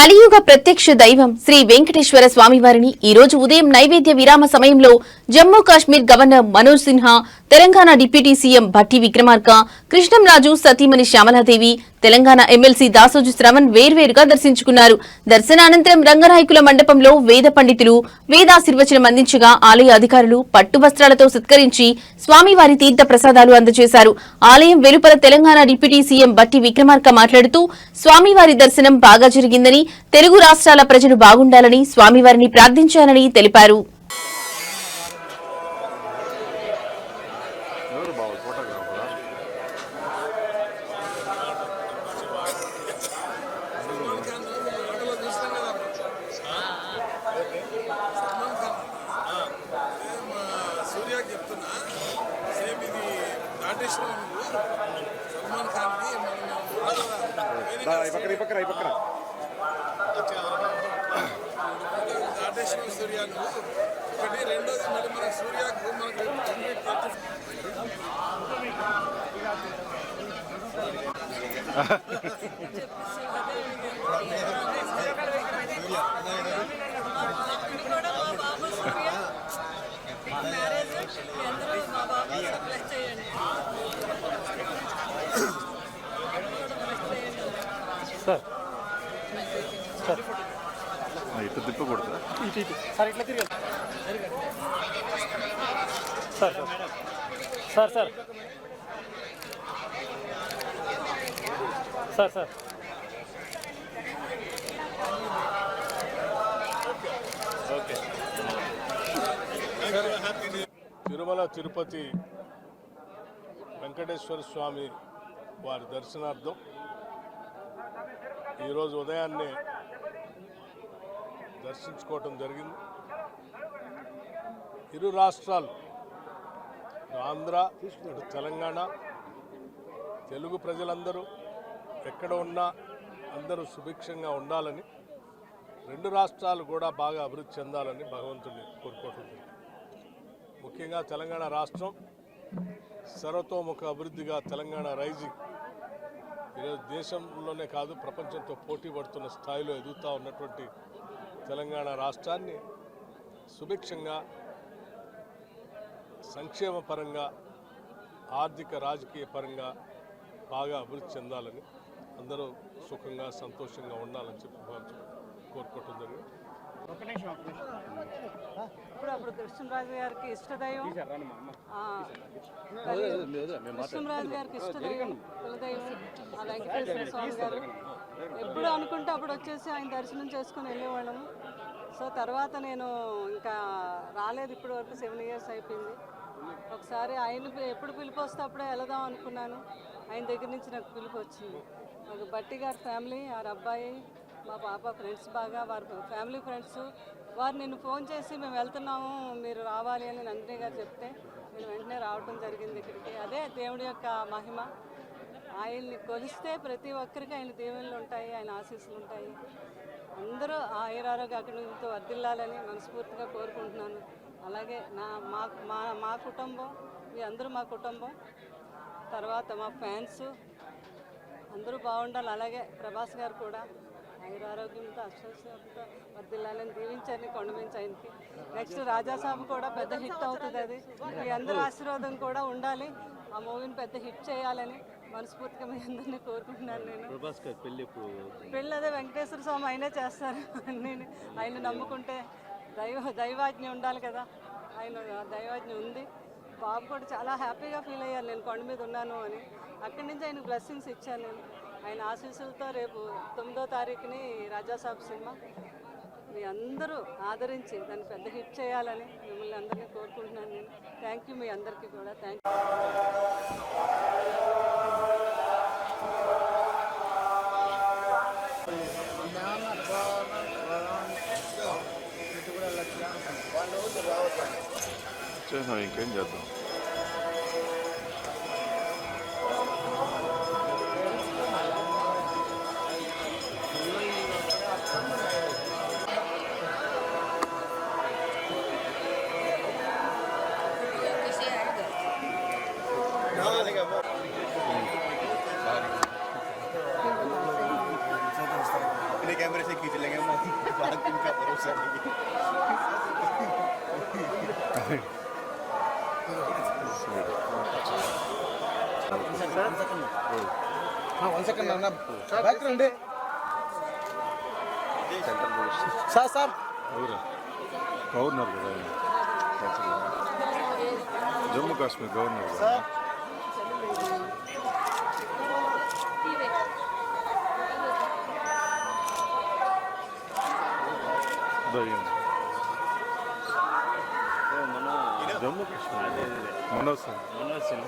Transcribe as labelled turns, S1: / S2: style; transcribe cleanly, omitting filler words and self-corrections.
S1: కలియుగ ప్రత్యక్ష దైవం శ్రీ వెంకటేశ్వర స్వామివారిని ఈ రోజు ఉదయం నైవేద్య విరామ సమయంలో Jammu Kashmir governor Manoj Sinha, Telangana deputy CM Bhatti Vikramarka, Krishnam Raju సతీమణి శ్యామలాదేవి, తెలంగాణ ఎమ్మెల్సీ దాసోజు శ్రవణ్ వేర్వేరుగా దర్శించుకున్నారు. దర్శనానంతరం రంగనాయకుల మండపంలో వేద పండితులు వేదాశీర్వచనం అందించగా ఆలయ అధికారులు పట్టు వస్త్రాలతో సత్కరించి స్వామివారి తీర్థ ప్రసాదాలు అందజేశారు. ఆలయం వెలుపల తెలంగాణ డిప్యూటీ సీఎం భట్టి విక్రమార్క మాట్లాడుతూ స్వామివారి దర్శనం బాగా జరిగిందని, తెలుగు రాష్ట్రాల ప్రజలు బాగుండాలని స్వామివారిని ప్రార్థించాలని తెలిపారు.
S2: సల్మాన్ ఖాన్ దాటేశ్వర సూర్యాను ఒకటి, రెండోది మళ్ళీ మన సూర్యాకు మనకు
S3: ఇట్లా తిప్పకూడదు
S4: సార్, ఇట్లా తిరిగి sir sir sir sir sir
S2: Tirumala Tirupati Venkateswara Swami వారి దర్శనార్థం ఈరోజు ఉదయాన్నే దర్శించుకోవటం జరిగింది. ఇరు రాష్ట్రాలు ఆంధ్ర, ఇటు తెలంగాణ, తెలుగు ప్రజలందరూ ఎక్కడ ఉన్నా అందరూ సుభిక్షంగా ఉండాలని, రెండు రాష్ట్రాలు కూడా బాగా అభివృద్ధి చెందాలని భగవంతుడిని కోరుకోవటం జరిగింది. ముఖ్యంగా తెలంగాణ రాష్ట్రం సర్వతోముఖ అభివృద్ధిగా తెలంగాణ రైజింగ్ ఈరోజు దేశంలోనే కాదు ప్రపంచంతో పోటీ పడుతున్న స్థాయిలో ఎదుగుతూ ఉన్నటువంటి తెలంగాణ రాష్ట్రాన్ని సుభిక్షంగా, సంక్షేమ పరంగా, ఆర్థిక రాజకీయ పరంగా బాగా అభివృద్ధి చెందాలని, అందరూ సుఖంగా సంతోషంగా ఉండాలని చెప్పి కోరుకోవటం జరిగింది.
S5: అప్పుడు కృష్ణరాజు గారికి ఇష్టదైవం, కృష్ణరాజు గారికి ఇష్టదైవం కులదైవం ఆ వెంకటేశ్వర స్వామి గారు. ఎప్పుడు అనుకుంటే అప్పుడు వచ్చేసి ఆయన దర్శనం చేసుకుని వెళ్ళేవాళ్ళము. సో తర్వాత నేను ఇంకా రాలేదు, ఇప్పటి వరకు 7 years అయిపోయింది. ఒకసారి ఆయన ఎప్పుడు పిలుపు వస్తే అప్పుడే వెళదాం అనుకున్నాను. ఆయన దగ్గర నుంచి నాకు పిలుపు వచ్చింది. నాకు భట్టి గారి ఫ్యామిలీ, వారి అబ్బాయి, మా పాప ఫ్రెండ్స్, బాగా వారి ఫ్యామిలీ ఫ్రెండ్స్ వారు నిన్ను ఫోన్ చేసి మేము వెళ్తున్నాము మీరు రావాలి అని నందిని గారు చెప్తే నేను వెంటనే రావడం జరిగింది ఇక్కడికి. అదే దేవుడి యొక్క మహిమ. ఆయన్ని కొలిస్తే ప్రతి ఒక్కరికి ఆయన దీవెనలు ఉంటాయి, ఆయన ఆశీస్సులు ఉంటాయి. అందరూ ఆయురారోగ్య అక్కడితో వర్ధిల్లాలని మనస్ఫూర్తిగా కోరుకుంటున్నాను. అలాగే మా కుటుంబం, మీ అందరూ మా కుటుంబం, తర్వాత మా ఫ్యాన్స్ అందరూ బాగుండాలి. అలాగే ప్రభాస్ గారు కూడా ఆయురారోగ్యంతో అశ్వతో వర్ధిల్లాలని దీవించండి కొండమించి ఆయనకి. నెక్స్ట్ రాజాసాబు కూడా పెద్ద హిట్ అవుతుంది. అది మీ అందరి ఆశీర్వాదం కూడా ఉండాలి. ఆ మూవీని పెద్ద హిట్ చేయాలని మనస్ఫూర్తిగా మీ అందరినీ కోరుకుంటున్నాను. నేను పెళ్ళి అదే వెంకటేశ్వర స్వామి ఆయనే చేస్తారు. నేను ఆయన నమ్ముకుంటే దైవాజ్ఞ ఉండాలి కదా, ఆయన దైవాజ్ఞ ఉంది. బాబు కూడా చాలా హ్యాపీగా ఫీల్ అయ్యాను నేను కొండ మీద ఉన్నాను అని. అక్కడి నుంచి ఆయన బ్లెస్సింగ్స్ ఇచ్చాను నేను. ఆయన ఆశీస్సులతో రేపు 9వ తారీఖుని రాజాసాబ్ సినిమా మీ అందరూ ఆదరించి దాన్ని పెద్ద హిట్ చేయాలని మిమ్మల్ని అందరినీ కోరుకుంటున్నాను నేను. థ్యాంక్ యూ మీ అందరికీ కూడా. Thank you.
S3: చేసాం, ఇంకేం చేద్దాం.
S6: कैमरे कैमरे से खींच लेंगे बात इनका भरोसा नहीं वन सेकंड ना बैक రండి సార్
S3: ఎవరు గవర్నర్ కదా ఆయన. జమ్మూ కాశ్మీర్ గవర్నర్ కదా. జమ్మూ కాశ్మీర్ మనోజ్ సింగ్.